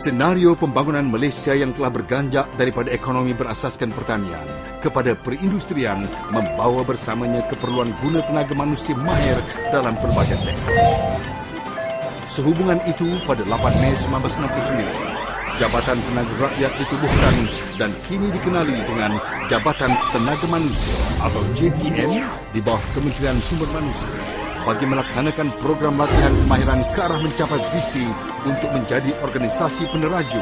Senario pembangunan Malaysia yang telah berganjak daripada ekonomi berasaskan pertanian kepada perindustrian membawa bersamanya keperluan guna tenaga manusia mahir dalam pelbagai sektor. Sehubungan itu, pada 8 Mei 1969, Jabatan Tenaga Rakyat ditubuhkan dan kini dikenali dengan Jabatan Tenaga Manusia atau JTM di bawah Kementerian Sumber Manusia bagi melaksanakan program latihan kemahiran ke arah mencapai visi untuk menjadi organisasi peneraju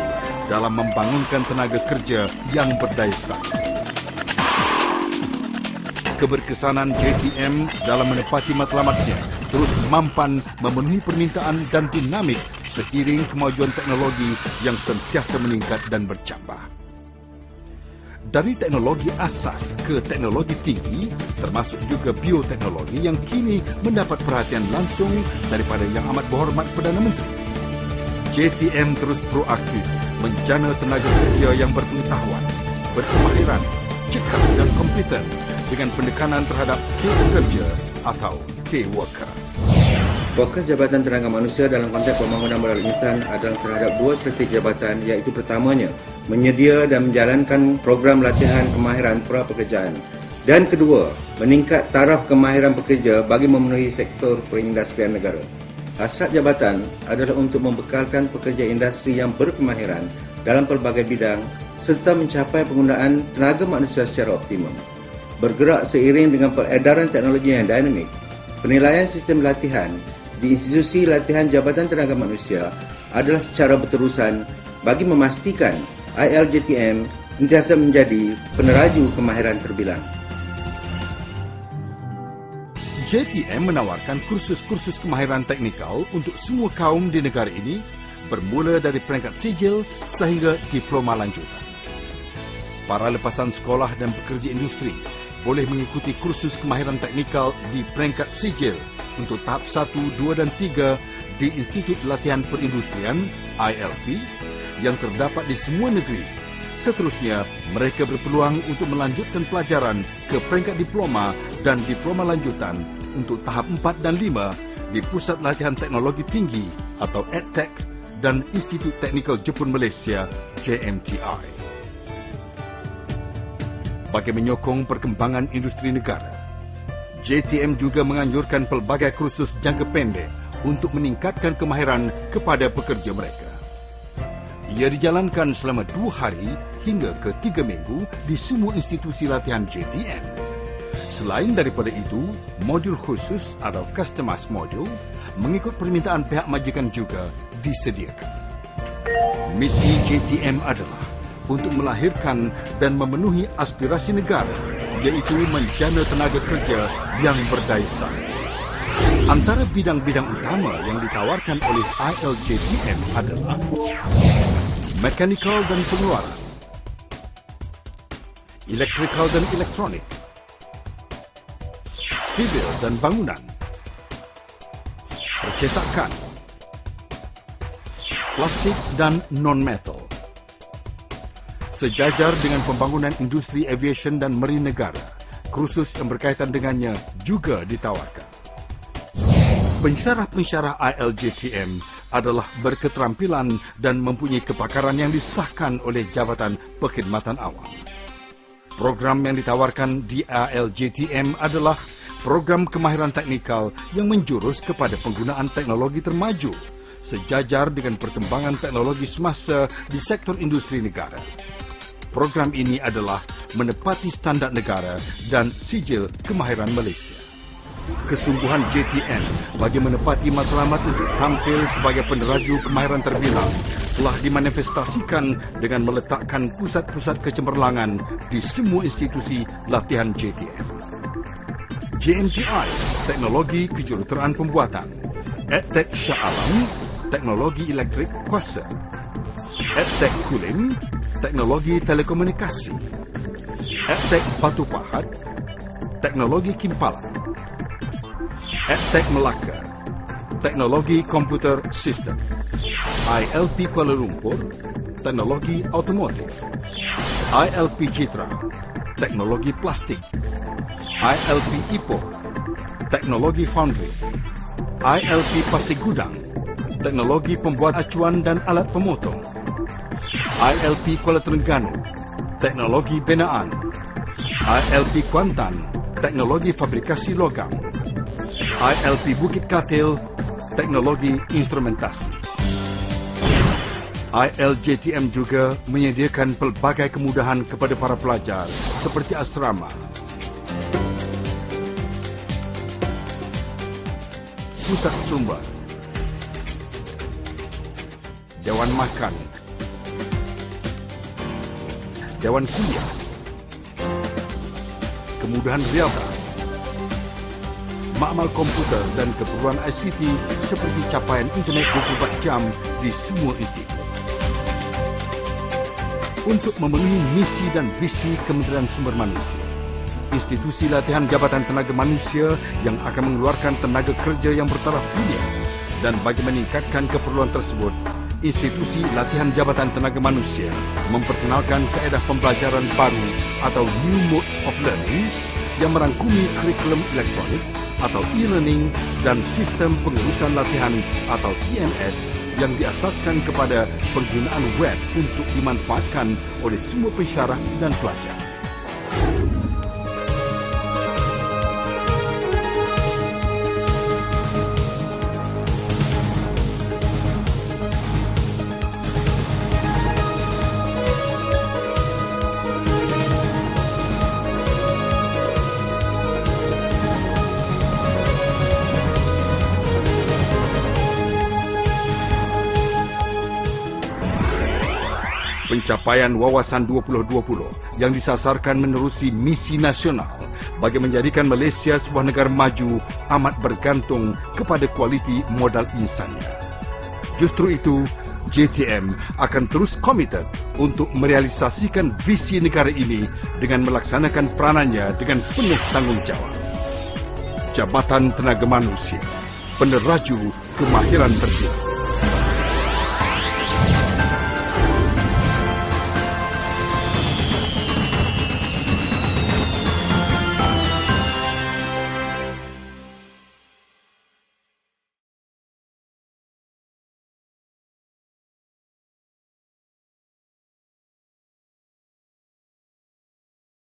dalam membangunkan tenaga kerja yang berdaya saing. Keberkesanan JTM dalam menepati matlamatnya terus mampan memenuhi permintaan dan dinamik seiring kemajuan teknologi yang sentiasa meningkat dan bercambah. Dari teknologi asas ke teknologi tinggi, termasuk juga bioteknologi yang kini mendapat perhatian langsung daripada Yang Amat Berhormat Perdana Menteri. JTM terus proaktif menjana tenaga kerja yang berpengetahuan, berkemahiran, cekap dan kompeten dengan penekanan terhadap K-pekerja atau K-worker. Fokus Jabatan Tenaga Manusia dalam konteks pembangunan modal insan adalah terhadap dua strategi jabatan, iaitu pertamanya, menyedia dan menjalankan program latihan kemahiran pra-pekerjaan, dan kedua, meningkat taraf kemahiran pekerja bagi memenuhi sektor perindustrian negara. Hasrat jabatan adalah untuk membekalkan pekerja industri yang berkemahiran dalam pelbagai bidang serta mencapai penggunaan tenaga manusia secara optimum. Bergerak seiring dengan peredaran teknologi yang dinamik, penilaian sistem latihan di institusi latihan Jabatan Tenaga Manusia adalah secara berterusan bagi memastikan ILJTM sentiasa menjadi peneraju kemahiran terbilang. JTM menawarkan kursus-kursus kemahiran teknikal untuk semua kaum di negara ini bermula dari peringkat sijil sehingga diploma lanjutan. Para lepasan sekolah dan pekerja industri boleh mengikuti kursus kemahiran teknikal di peringkat sijil untuk tahap 1, 2 dan 3 di Institut Latihan Perindustrian ILP yang terdapat di semua negeri. Seterusnya, mereka berpeluang untuk melanjutkan pelajaran ke peringkat diploma dan diploma lanjutan untuk tahap 4 dan 5 di Pusat Latihan Teknologi Tinggi atau EdTech dan Institut Teknikal Jepun Malaysia JMTI. Bagi menyokong perkembangan industri negara, JTM juga menganjurkan pelbagai kursus jangka pendek untuk meningkatkan kemahiran kepada pekerja mereka. Ia dijalankan selama 2 hari hingga ke 3 minggu di semua institusi latihan JTM. Selain daripada itu, modul khusus atau customized modul mengikut permintaan pihak majikan juga disediakan. Misi JTM adalah untuk melahirkan dan memenuhi aspirasi negara, iaitu menjana tenaga kerja yang berdaya saing. Antara bidang-bidang utama yang ditawarkan oleh ILJTM adalah mekanikal dan pengeluaran, elektrikal dan elektronik, sivil dan bangunan, percetakan, plastik dan non-metal. Sejajar dengan pembangunan industri aviation dan marine negara, kursus yang berkaitan dengannya juga ditawarkan. Pensyarah-pensyarah ILJTM adalah berketerampilan dan mempunyai kepakaran yang disahkan oleh Jabatan Perkhidmatan Awam. Program yang ditawarkan di ILJTM adalah program kemahiran teknikal yang menjurus kepada penggunaan teknologi termaju, sejajar dengan perkembangan teknologi semasa di sektor industri negara. Program ini adalah menepati standard negara dan sijil kemahiran Malaysia. Kesungguhan JTM bagi menepati matlamat untuk tampil sebagai peneraju kemahiran terbilang telah dimanifestasikan dengan meletakkan pusat-pusat kecemerlangan di semua institusi latihan JTM. JMTI, Teknologi Kejuruteraan Pembuatan, EdTech Shah Alam, Teknologi Elektrik Kuasa, EdTech Kulim, Teknologi Telekomunikasi, EdTech Batu Pahat, Teknologi Kimpalan, EdTech Melaka, Teknologi Komputer Sistem, ILP Kuala Lumpur, Teknologi Automotif, ILP Citra, Teknologi Plastik, ILP Ipoh, Teknologi Foundry, ILP Pasir Gudang, Teknologi Pembuat Acuan dan Alat Pemotong, ILP Kuala Terengganu, teknologi binaan. ILP Kuantan, teknologi fabrikasi logam. ILP Bukit Katil, teknologi instrumentasi. ILJTM juga menyediakan pelbagai kemudahan kepada para pelajar seperti asrama, pusat sumber, dewan makan, dewan kuliah, kemudahan realta, makmal komputer dan keperluan ICT seperti capaian internet 24 jam di semua institut. Untuk memenuhi misi dan visi Kementerian Sumber Manusia, institusi latihan Jabatan Tenaga Manusia yang akan mengeluarkan tenaga kerja yang bertaraf dunia, dan bagi meningkatkan keperluan tersebut, institusi latihan Jabatan Tenaga Manusia memperkenalkan kaedah pembelajaran baru atau New Modes of Learning yang merangkumi kurikulum elektronik atau e-learning dan sistem pengurusan latihan atau TMS yang diasaskan kepada penggunaan web untuk dimanfaatkan oleh semua pensyarah dan pelajar. Pencapaian Wawasan 2020 yang disasarkan menerusi misi nasional bagi menjadikan Malaysia sebuah negara maju amat bergantung kepada kualiti modal insannya. Justru itu, JTM akan terus komited untuk merealisasikan visi negara ini dengan melaksanakan peranannya dengan penuh tanggungjawab. Jabatan Tenaga Manusia, peneraju kemahiran tertinggi.